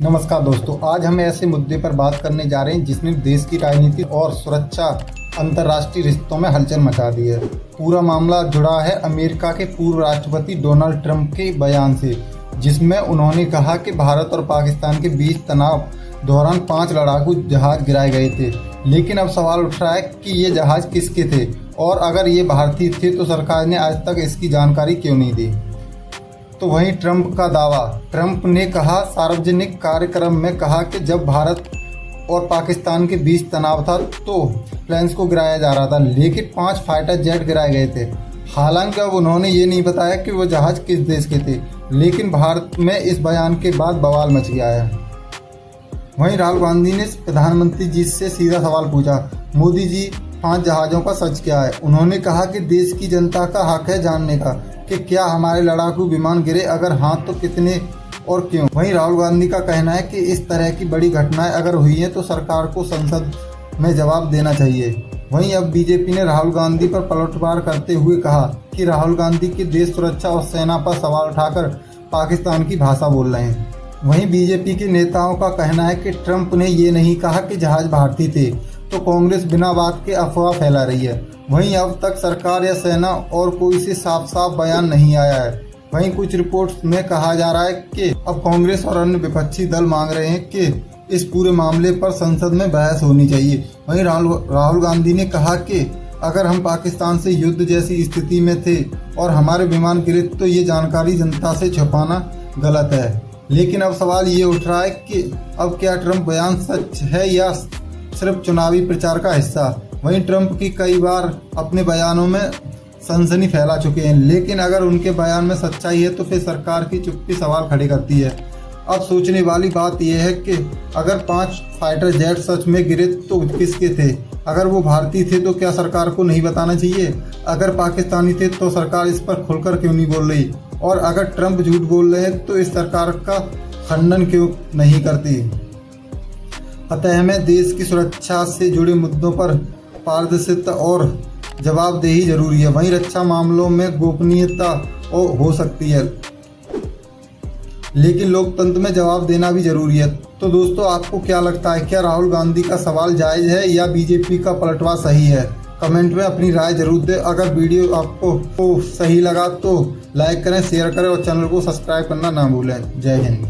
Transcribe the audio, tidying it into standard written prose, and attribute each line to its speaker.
Speaker 1: नमस्कार दोस्तों, आज हम ऐसे मुद्दे पर बात करने जा रहे हैं जिसने देश की राजनीति और सुरक्षा अंतर्राष्ट्रीय रिश्तों में हलचल मचा दी है। पूरा मामला जुड़ा है अमेरिका के पूर्व राष्ट्रपति डोनाल्ड ट्रंप के बयान से, जिसमें उन्होंने कहा कि भारत और पाकिस्तान के बीच तनाव दौरान 5 लड़ाकू जहाज गिराए गए थे। लेकिन अब सवाल उठ रहा है कि ये जहाज किसके थे और अगर ये भारतीय थे तो सरकार ने आज तक इसकी जानकारी क्यों नहीं दी। तो वहीं ट्रंप का दावा। ट्रंप ने कहा, सार्वजनिक कार्यक्रम में कहा कि जब भारत और पाकिस्तान के बीच तनाव था तो प्लेन्स को गिराया जा रहा था, लेकिन 5 फाइटर जेट गिराए गए थे। हालांकि अब उन्होंने ये नहीं बताया कि वो जहाज किस देश के थे, लेकिन भारत में इस बयान के बाद बवाल मच गया है। वहीं राहुल गांधी ने प्रधानमंत्री जी से सीधा सवाल पूछा, मोदी जी 5 जहाज़ों का सच क्या है। उन्होंने कहा कि देश की जनता का हक है जानने का कि क्या हमारे लड़ाकू विमान गिरे, अगर हाँ तो कितने और क्यों। वहीं राहुल गांधी का कहना है कि इस तरह की बड़ी घटनाएं अगर हुई हैं तो सरकार को संसद में जवाब देना चाहिए। वहीं अब बीजेपी ने राहुल गांधी पर पलटवार करते हुए कहा कि राहुल गांधी की देश सुरक्षा और सेना पर सवाल उठाकर पाकिस्तान की भाषा बोल रहे हैं। वहीं बीजेपी के नेताओं का कहना है कि ट्रंप ने ये नहीं कहा कि जहाज भारतीय थे, तो कांग्रेस बिना बात के अफवाह फैला रही है। वहीं अब तक सरकार या सेना और कोई से साफ साफ बयान नहीं आया है। वहीं कुछ रिपोर्ट्स में कहा जा रहा है कि अब कांग्रेस और अन्य विपक्षी दल मांग रहे हैं कि इस पूरे मामले पर संसद में बहस होनी चाहिए। वहीं राहुल गांधी ने कहा कि अगर हम पाकिस्तान से युद्ध जैसी स्थिति में थे और हमारे विमान गिरे तो ये जानकारी जनता से छुपाना गलत है। लेकिन अब सवाल ये उठ रहा है कि अब क्या ट्रंप बयान सच है या सिर्फ चुनावी प्रचार का हिस्सा। वहीं ट्रंप की कई बार अपने बयानों में सनसनी फैला चुके हैं, लेकिन अगर उनके बयान में सच्चाई है तो फिर सरकार की चुप्पी सवाल खड़े करती है। अब सोचने वाली बात यह है कि अगर 5 फाइटर जेट सच में गिरे तो किसके थे। अगर वो भारतीय थे तो क्या सरकार को नहीं बताना चाहिए। अगर पाकिस्तानी थे तो सरकार इस पर खुलकर क्यों नहीं बोल रही, और अगर ट्रंप झूठ बोल रहे हैं तो इस सरकार का खंडन क्यों नहीं करती। अतः हमें देश की सुरक्षा से जुड़े मुद्दों पर पारदर्शिता और जवाबदेही जरूरी है। वहीं रक्षा मामलों में गोपनीयता हो सकती है, लेकिन लोकतंत्र में जवाब देना भी जरूरी है। तो दोस्तों, आपको क्या लगता है, क्या राहुल गांधी का सवाल जायज़ है या बीजेपी का पलटवार सही है? कमेंट में अपनी राय जरूर दें। अगर वीडियो आपको सही लगा तो लाइक करें, शेयर करें और चैनल को सब्सक्राइब करना ना भूलें। जय हिंद।